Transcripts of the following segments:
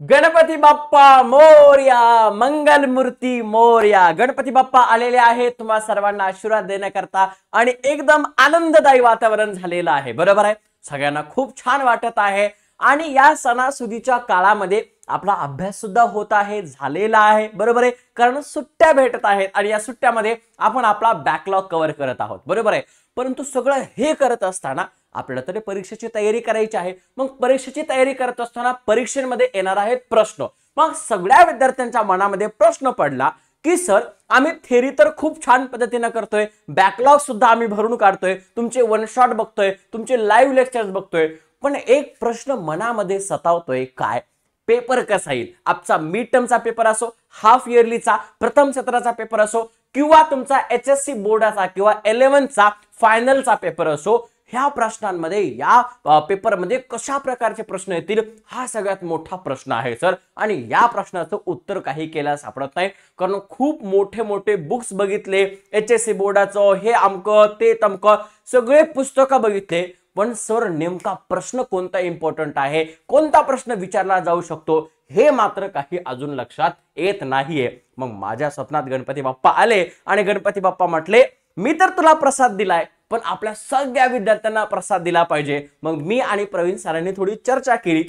गणपती बाप्पा मोरया, मंगल मूर्ती मोरया। गणपती बाप्पा आलेले आहेत तुम्हा सर्वांना आशीर्वाद देण्याकरता आणि एकदम आनंददायी वातावरण झालेलं आहे। बरोबर आहे, सगळ्यांना खूप छान वाटत आहे आणि या सणासुदीच्या काळामध्ये आपला अभ्यास सुद्धा होत आहे, झालेला आहे। बरोबर आहे, कारण सुट्ट्या भेटत आहेत आणि या सुट्ट्यामध्ये आपण आपला बॅकलॉग कव्हर करत आहोत। बरोबर आहे, परंतु सगळं हे करत असताना आपल्याला तरी परीक्षेची तयारी करायची आहे। मग परीक्षेची तयारी करत असताना परीक्षेमध्ये येणार आहेत प्रश्न। मग सगळ्या विद्यार्थ्यांच्या मनामध्ये प्रश्न पडला की सर आम्ही थेरी तर खूप छान पद्धतीने करतोय, बॅकलॉग सुद्धा आम्ही भरून काढतोय, तुमचे वन शॉट बघतोय, तुमचे लाईव्ह लेक्चर्स बघतोय, पण एक प्रश्न मनामध्ये सतावतोय, काय पेपर कसा येईल? आजचा मिड टर्मचा पेपर असो, हाफ इयरलीचा प्रथम सत्राचा पेपर असो किंवा तुमचा एचएससी बोर्डाचा किंवा 11चा फायनलचा पेपर असो, ह्या प्रश्नांमध्ये या पेपरमध्ये कशा प्रकारचे प्रश्न येतील हा सगळ्यात मोठा प्रश्न आहे सर। आणि या प्रश्नाचं उत्तर काही केल्या सापडत नाही, कारण खूप मोठे मोठे बुक्स बघितले, एचएससी बोर्डाचं हे अमकं ते तमकं सगळे पुस्तकं बघितले, पण सर नेमका प्रश्न कोणता इम्पॉर्टंट आहे, कोणता प्रश्न विचारला जाऊ शकतो हे मात्र काही अजून लक्षात येत नाहीये। मग माझ्या स्वप्नात गणपती बाप्पा आले आणि गणपती बाप्पा म्हटले मी तर तुला प्रसाद दिलाय, पण आपल्या सगळ्या विद्यार्थ्यांना प्रसाद दिला पाहिजे। मग मी आणि प्रवीण सरांनी थोडी चर्चा केली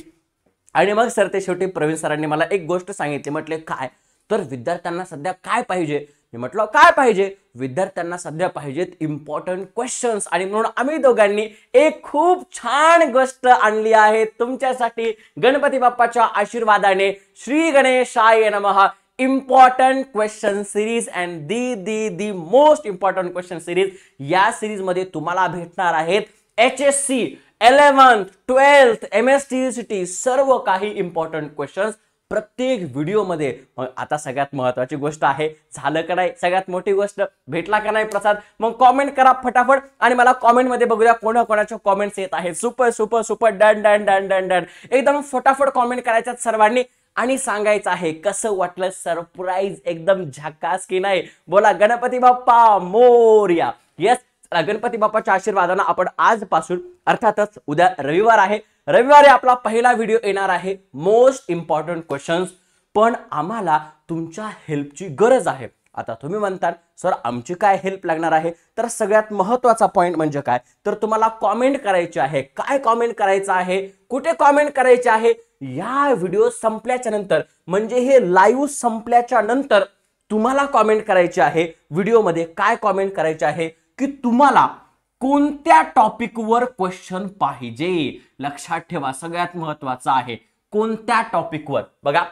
आणि मग सर ते शेवटी प्रवीण सरांनी मला एक गोष्ट सांगितली, म्हटले काय तर विद्यार्थ्यांना सध्या काय पाहिजे? मी म्हटलं काय पाहिजे? विद्यार्थ्यांना सध्या पाहिजेत इम्पॉर्टंट क्वेश्चन्स, आणि म्हणून आम्ही दोघांनी एक खूप छान गोष्ट आणली आहे तुमच्यासाठी गणपती बाप्पाच्या आशीर्वादाने। श्री गणेशाय नमः important question series and the most important question series. या सिरीज मध्ये तुम्हाला भेटणार आहेत एचएससी 11th 12th एमएसटीईटी सर्व काही इम्पॉर्टंट क्वेश्चन्स प्रत्येक व्हिडिओ मध्ये। आता सगळ्यात महत्त्वाची गोष्ट आहे, झालं का नाही? सगळ्यात मोठी गोष्ट, भेटला का नाही प्रसाद? मग कमेंट करा फटाफट आणि मला कमेंट मध्ये बघूया कोणाकोणाच्या कमेंट्स येत आहेत। Super super super done done done done done, एकदम फटाफट कमेंट करायच्यात सर्वांनी आणि सांगायचं आहे कसं वाटलं, सरप्राईज एकदम झकास की नाही? बोला गणपती बाप्पा मोरया। येस, गणपती बाप्पाच्या आशीर्वादाने आपण आजपासून अर्थातच उद्या रविवार आहे, रविवारी आपला पहिला व्हिडिओ येणार आहे मोस्ट इम्पॉर्टंट क्वेश्चन्स। पण आम्हाला तुमच्या हेल्पची गरज आहे। आता तुम्ही म्हणता सर आमची काय हेल्प लागणार आहे? तर सगळ्यात महत्त्वाचा पॉइंट म्हणजे काय, तर तुम्हाला कमेंट करायची आहे। काय कमेंट करायचं आहे, कुठे कमेंट करायचे आहे? या व्हिडिओ संपल्याच्या नंतर, म्हणजे हे लाईव्ह संपल्याच्या नंतर तुम्हाला कमेंट करायची आहे। व्हिडिओमध्ये काय कमेंट करायचे आहे की तुम्हाला कोणत्या टॉपिकवर क्वेश्चन पाहिजे? लक्षात ठेवा, सगळ्यात महत्त्वाचं आहे कोणत्या टॉपिकवर। बघा,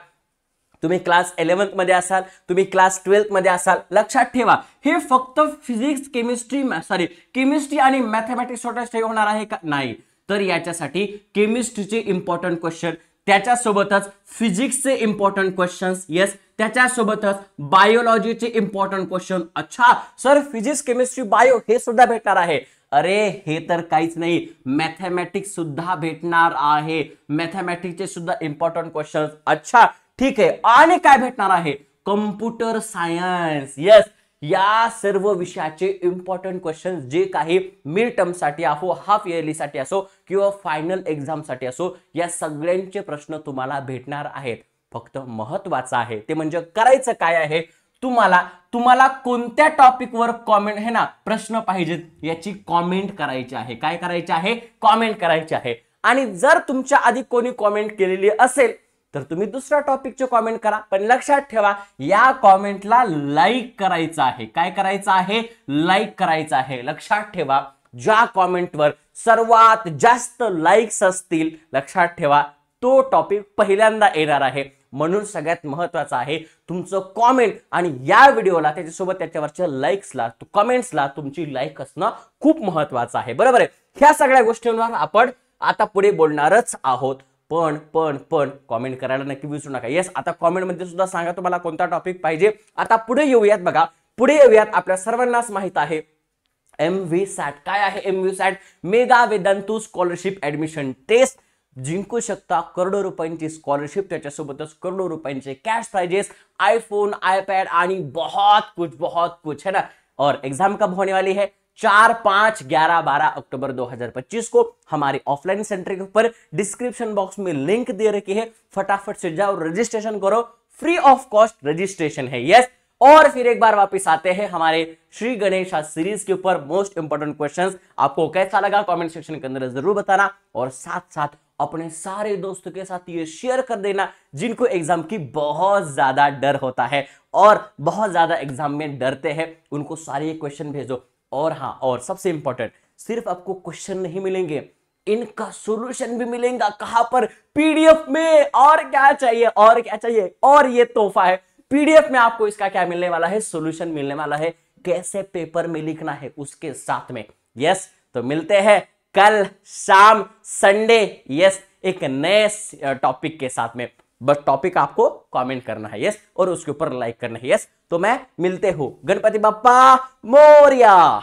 तुम्ही क्लास 11th मध्ये असाल, तुम्ही क्लास 12th मध्ये असाल, लक्षात ठेवा हे फक्त फिजिक्स केमिस्ट्री आणि मॅथमॅटिक्स होणार आहे का? नाही, तर याच्यासाठी केमिस्ट्रीचे इम्पॉर्टंट क्वेश्चन, त्याच्यासोबतच फिजिक्सचे इम्पॉर्टंट क्वेश्चन्स, येस, त्याच्यासोबतच बायोलॉजीचे इम्पॉर्टंट क्वेश्चन। अच्छा सर फिजिक्स केमिस्ट्री बायो हे सुद्धा भेटणार आहे? अरे हे तर काहीच नाही, मॅथमॅटिक्स सुद्धा भेटणार आहे, मॅथमॅटिक्सचे सुद्धा इम्पॉर्टंट क्वेश्चन्स। अच्छा ठीक आहे, आणि काय भेटणार आहे? Computer science. येस, या सर्व विषयाचे इम्पॉर्टंट क्वेश्चन जे काही मिड टर्म साठी असो, हाफ इयरली साठी असो किंवा फायनल एक्झाम साठी असो, या सगळ्यांचे प्रश्न तुम्हाला भेटणार आहेत। फक्त महत्त्वाचं आहे ते म्हणजे करायचं काय आहे, तुम्हाला कोणत्या टॉपिकवर कमेंट है ना प्रश्न पाहिजेत याची कमेंट करायची आहे। काय करायचे आहे? कमेंट करायची आहे। आणि जर तुमच्या आधी कोणी कमेंट केलेली असेल तर तुम्ही दुसऱ्या टॉपिकचे कमेंट करा, पण लक्षात ठेवा या कमेंटला लाईक करायचं आहे। काय करायचं आहे? लाईक करायचं आहे। लक्षात ठेवा, ज्या कमेंटवर सर्वात जास्त लाईक्स असतील, लक्षात ठेवा तो टॉपिक पहिल्यांदा येणार आहे। म्हणून सगळ्यात महत्त्वाचं आहे तुमचं कमेंट, आणि या व्हिडिओला त्याच्यासोबत त्याच्यावरच्या लाईक्सला, कमेंट्सला तुमची लाईक असणं खूप महत्त्वाचं आहे। बरोबर आहे, ह्या सगळ्या गोष्टींवर आपण आता पुढे बोलणारच आहोत। पण कमेंट करायला नक्की विसरू नका। येस, आता कमेंट मध्ये सुद्धा सांगा तुम्हाला कोणता टॉपिक पाहिजे। आता पुढे येऊयात, बघा पुढे येऊयात। आपल्या सर्वांनाच माहित आहे MV सॅट काय आहे? MV सॅट mega Vedantu scholarship admission taste. जिंकू शकता करोडो रुपयांची स्कॉलरशिप, त्याच्यासोबतच करोडो रुपयांचे कॅश प्राइजेस, आईफोन, आईपैड आणि बहुत कुछ है ना। और एग्जाम कब होने वाली है? 4, 5, 11, 12 अक्टूबर 2025 को हमारी ऑफलाइन सेंटर के ऊपर डिस्क्रिप्शन बॉक्स में लिंक दे रखी है, फटाफट से जाओ रजिस्ट्रेशन करो, फ्री ऑफ कॉस्ट रजिस्ट्रेशन है। यस, और फिर एक बार वापस आते हैं हमारे श्री गणेश सीरीज के ऊपर। मोस्ट इंपोर्टेंट क्वेश्चंस आपको कैसा लगा कमेंट सेक्शन के अंदर जरूर बताना, और साथ साथ अपने सारे दोस्तों के साथ ये शेयर कर देना जिनको एग्जाम की बहुत ज्यादा डर होता है और बहुत ज्यादा एग्जाम में डरते हैं, उनको सारे क्वेश्चन भेजो। और हाँ, और सबसे इंपॉर्टेंट, सिर्फ आपको क्वेश्चन नहीं मिलेंगे, इनका सॉल्यूशन भी मिलेगा। कहां पर? पीडीएफ में। और क्या चाहिए, और क्या चाहिए, और ये तोहफा है पीडीएफ में। आपको इसका क्या मिलने वाला है? सॉल्यूशन मिलने वाला है, कैसे पेपर में लिखना है उसके साथ में। यस, तो मिलते हैं कल शाम संडे, यस, एक नए टॉपिक के साथ में। बस टॉपिक आपको कमेंट करना है, यस, और उसके ऊपर लाइक करना है। यस, तो मैं मिलते हूं। गणपति बप्पा मोरया।